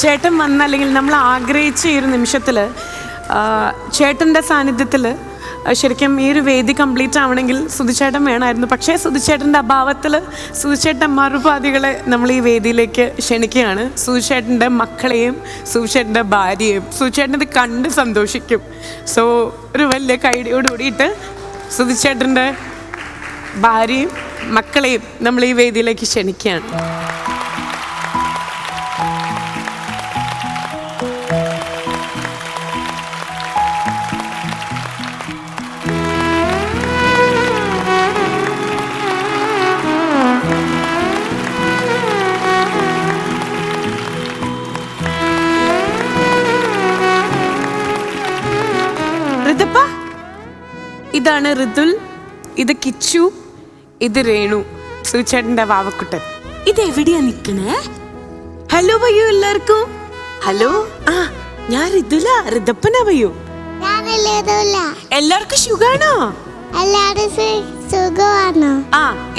ചേട്ടൻ വന്ന അല്ലെങ്കിൽ നമ്മൾ ആഗ്രഹിച്ച ഈ ഒരു നിമിഷത്തിൽ ചേട്ടൻ്റെ സാന്നിധ്യത്തിൽ ശരിക്കും ഈ ഒരു വേദി കംപ്ലീറ്റ് ആവണമെങ്കിൽ സുധിച്ചേട്ടൻ വേണമായിരുന്നു. പക്ഷേ സുധിച്ചേട്ടൻ്റെ അഭാവത്തിൽ സുധിച്ചേട്ടൻ മറുപാതികളെ നമ്മൾ ഈ വേദിയിലേക്ക് ക്ഷണിക്കുകയാണ്. സുധിച്ചേട്ടൻ്റെ മക്കളെയും സുധിച്ചേട്ടൻ്റെ ഭാര്യയും. സുധിച്ചേട്ടൻ ഇത് കണ്ട് സന്തോഷിക്കും. സോ ഒരു വലിയ കൈഡിയോട് കൂടിയിട്ട് സുധിച്ചേട്ടൻ്റെ ഭാര്യയും മക്കളെയും നമ്മൾ ഈ വേദിയിലേക്ക് ക്ഷണിക്കുകയാണ്. ഇതാണ് ഋതുൽ, ഇത് കിച്ചു, ഇത് രേണു, സുചേട്ടന്റെ വാവക്കുട്ടൻ. ഇത് എവിടെയാ നിക്കണേ? ഹലോ വയ്യോ എല്ലാവർക്കും. ഹലോ, ഞാൻ ഋതുല, ഋതപ്പനാ വയ്യോ. എല്ലാവർക്കും സുഖാണോ?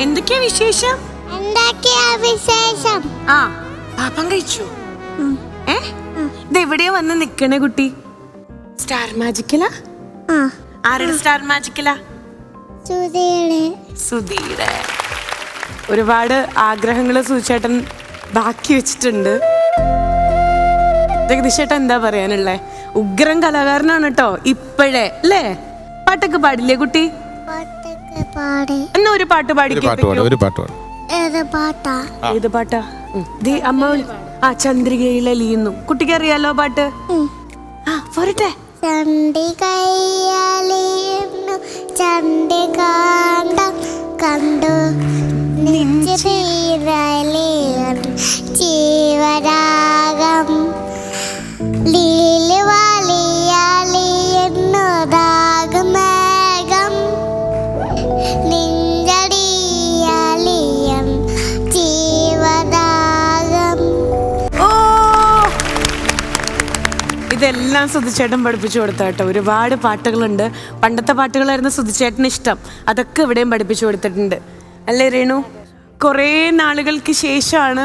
എന്തൊക്കെയാ വിശേഷം? പാപ്പം കഴിച്ചു. ഇത് എവിടെയാ വന്ന് നിക്കണേ കുട്ടി? സ്റ്റാർ മാജിക്കലാ? ആരുടെ സ്റ്റാർ മാജിക്കലാ? സുധീടെ. ഒരുപാട് ആഗ്രഹങ്ങള് സുചേട്ടൻ ബാക്കി വെച്ചിട്ടുണ്ട്. ജഗദീഷേട്ടൻ എന്താ പറയാനുള്ളേ? ഉഗ്രൻ കലാകാരനാണ് കേട്ടോ ഇപ്പോഴേ, അല്ലേ? പാട്ടൊക്കെ പാടില്ലേ കുട്ടി? എന്നാ ഒരു പാട്ട് പാടി. ഏത് പാട്ടാ? അമ്മ ചന്ദ്രികയിൽ അലിയുന്നു. കുട്ടിക്ക് അറിയാലോ പാട്ട്? പോരട്ടെ. ചണ്ഡികയലിയുന്നു ചണ്ഡികാന്തം കണ്ടു ജീവരാഗം ലീല് വലിയലിയുന്നു ദാഗമേഘം നിഞ്ചടിയലിയം ജീവരാഗം. ഇതെല്ലാം സുധിച്ചേട്ടൻ പഠിപ്പിച്ചു കൊടുത്ത കേട്ടോ. ഒരുപാട് പാട്ടുകളുണ്ട്. പണ്ടത്തെ പാട്ടുകളായിരുന്നു സുധിച്ചേട്ടന് ഇഷ്ടം. അതൊക്കെ ഇവിടെയും പഠിപ്പിച്ചു കൊടുത്തിട്ടുണ്ട്, അല്ലേ രേണു? കുറേ നാളുകൾക്ക് ശേഷമാണ്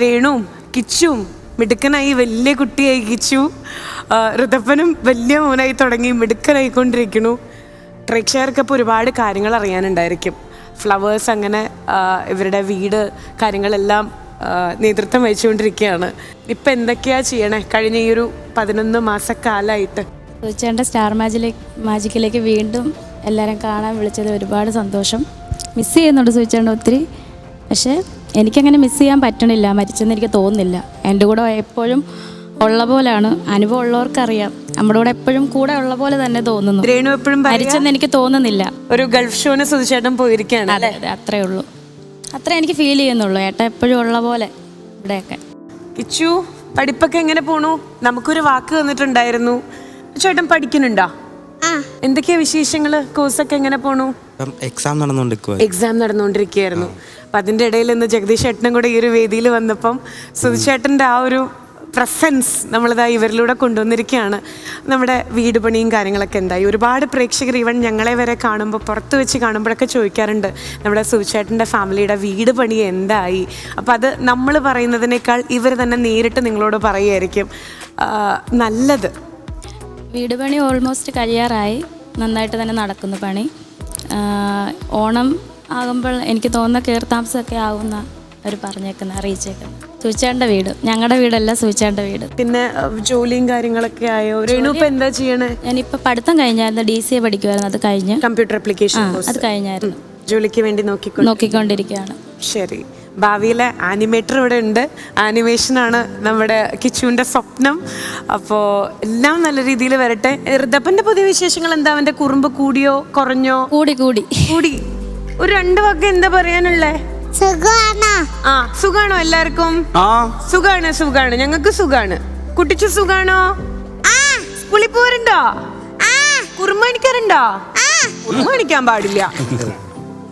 രേണുവും കിച്ചുവും മിടുക്കനായി വലിയ കുട്ടിയായി. കിച്ചു ഋതപ്പനും വലിയ മോനായി തുടങ്ങി മിടുക്കനായിക്കൊണ്ടിരിക്കുന്നു. പ്രേക്ഷകർക്കപ്പോൾ ഒരുപാട് കാര്യങ്ങൾ അറിയാനുണ്ടായിരിക്കും. ഫ്ലവേഴ്സ് അങ്ങനെ ഇവരുടെ വീട് കാര്യങ്ങളെല്ലാം നേതൃത്വം വഹിച്ചുകൊണ്ടിരിക്കുകയാണ്. ഇപ്പം എന്തൊക്കെയാ ചെയ്യണേ കഴിഞ്ഞ ഈ ഒരു 11 മാസക്കാലമായിട്ട്? സുചേട്ടൻ്റെ സ്റ്റാർ മാജിക്കിലേക്ക് വീണ്ടും എല്ലാവരും കാണാൻ വിളിച്ചത് ഒരുപാട് സന്തോഷം. മിസ് ചെയ്യുന്നുണ്ട് സുചേട്ടൻ ഒത്തിരി. പക്ഷേ എനിക്കങ്ങനെ മിസ് ചെയ്യാൻ പറ്റണില്ല, മരിച്ചെന്ന് എനിക്ക് തോന്നുന്നില്ല. എൻ്റെ കൂടെ എപ്പോഴും ഉള്ള പോലെയാണ്. അനുഭവം ഉള്ളവർക്കറിയാം, നമ്മുടെ കൂടെ എപ്പോഴും കൂടെ ഉള്ള പോലെ തന്നെ തോന്നുന്നു. രേണു എപ്പോഴും മരിച്ചെന്ന് എനിക്ക് തോന്നുന്നില്ല. ഒരു ഗൾഫ് ഷോന് സുധിച്ചേട്ടൻ പോയിരിക്കുകയാണ്. അതെ അതെ, അത്രേ ഉള്ളൂ. അത്ര എനിക്ക് ഫീൽ ചെയ്യുന്നുള്ളൂ. ഏട്ടാ എപ്പോഴും ഉള്ള പോലെ ഇവിടെയൊക്കെ. കിച്ചു, പഠിപ്പൊക്കെ എങ്ങനെ പോണു? നമുക്കൊരു വാക്ക് തന്നിട്ടുണ്ടായിരുന്നു. ചേട്ടൻ പഠിക്കുന്നുണ്ടോ? എന്തൊക്കെയാ വിശേഷങ്ങള്? കോഴ്സൊക്കെ എങ്ങനെ പോണു? എക്സാം നടന്നുകൊണ്ടിരിക്കുകയായിരുന്നു. അപ്പം അതിൻ്റെ ഇടയിൽ ഇന്ന് ജഗദീഷ് ചേട്ടനും കൂടെ ഈ ഒരു വേദിയിൽ വന്നപ്പം സുധിച്ചേട്ടൻ്റെ ആ ഒരു പ്രസൻസ് നമ്മളിതാ ഇവരിലൂടെ കൊണ്ടുവന്നിരിക്കുകയാണ്. നമ്മുടെ വീട് പണിയും കാര്യങ്ങളൊക്കെ എന്തായി? ഒരുപാട് പ്രേക്ഷകർ ഈവൻ ഞങ്ങളെ വരെ കാണുമ്പോൾ, പുറത്ത് വെച്ച് കാണുമ്പോഴൊക്കെ ചോദിക്കാറുണ്ട് നമ്മുടെ സുധിച്ചേട്ടൻ്റെ ഫാമിലിയുടെ വീട് പണി എന്തായി. അപ്പം അത് നമ്മൾ പറയുന്നതിനേക്കാൾ ഇവർ തന്നെ നേരിട്ട് നിങ്ങളോട് പറയുമായിരിക്കും നല്ലത്. വീട് പണി ഓൾമോസ്റ്റ് കഴിയാറായി. നന്നായിട്ട് തന്നെ നടക്കുന്നു പണി. ഓണം ആകുമ്പോൾ എനിക്ക് തോന്നുന്ന കയർത്താമസമൊക്കെ ആവുന്ന അവർ പറഞ്ഞേക്കുന്ന അറിയിച്ചേക്കുന്നത്. സുചേട്ടൻ്റെ വീട്, ഞങ്ങളുടെ വീടല്ല, സുചേട്ടൻ്റെ വീട്. പിന്നെ ജോലിയും കാര്യങ്ങളൊക്കെ ആയോ? രേണു ഇപ്പം എന്താ ചെയ്യണേ? ഞാനിപ്പോൾ പഠിത്തം കഴിഞ്ഞായിരുന്നു, DCA പഠിക്കുമായിരുന്നു. അത് കഴിഞ്ഞ് കമ്പ്യൂട്ടർ ആപ്ലിക്കേഷൻ അത് കഴിഞ്ഞായിരുന്നു. ജോലിക്ക് വേണ്ടി നോക്കിക്കൊണ്ടിരിക്കുകയാണ്. ശരി. ഭാവിയിലെ ആനിമേറ്റർ ഇവിടെ ഉണ്ട്. ആനിമേഷനാണ് നമ്മുടെ കിച്ചുവിൻ്റെ സ്വപ്നം. അപ്പോൾ എല്ലാം നല്ല രീതിയിൽ വരട്ടെ. ഋതപ്പൻ്റെ പുതിയ വിശേഷങ്ങൾ എന്താ? അവൻ്റെ കുറുമ്പ് കൂടിയോ കുറഞ്ഞോ? കൂടി. ഒരു 2 വാക്ക് എന്താ പറയാനുള്ളേ? സുഖാണോ എല്ലാവർക്കും? സുഖാണ്. ഞങ്ങൾക്ക് സുഖാണ്. കുട്ടിച്ചു സുഖാണോ? സ്കൂളിൽ പോരുണ്ടോ? കുറുമ എണിക്കാറുണ്ടോ? കുറുമ എണിക്കാൻ പാടില്ല.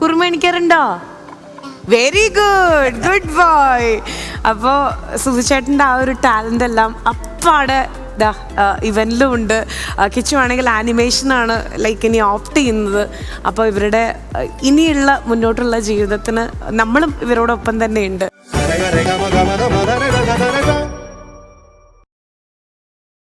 കുറുമ എണിക്കാറുണ്ടോ? Very good boy. അപ്പോൾ സുധിച്ചേട്ടൻ്റെ ആ ഒരു ടാലൻ്റ് എല്ലാം അപ്പാടെ ഇവനിലും ഉണ്ട്. കിച്ചു ആണെങ്കിൽ ആനിമേഷനാണ് ഇനി ഓപ്റ്റ് ചെയ്യുന്നത്. അപ്പോൾ ഇവരുടെ ഇനിയുള്ള മുന്നോട്ടുള്ള ജീവിതത്തിന് നമ്മളും ഇവരോടൊപ്പം തന്നെ ഉണ്ട്.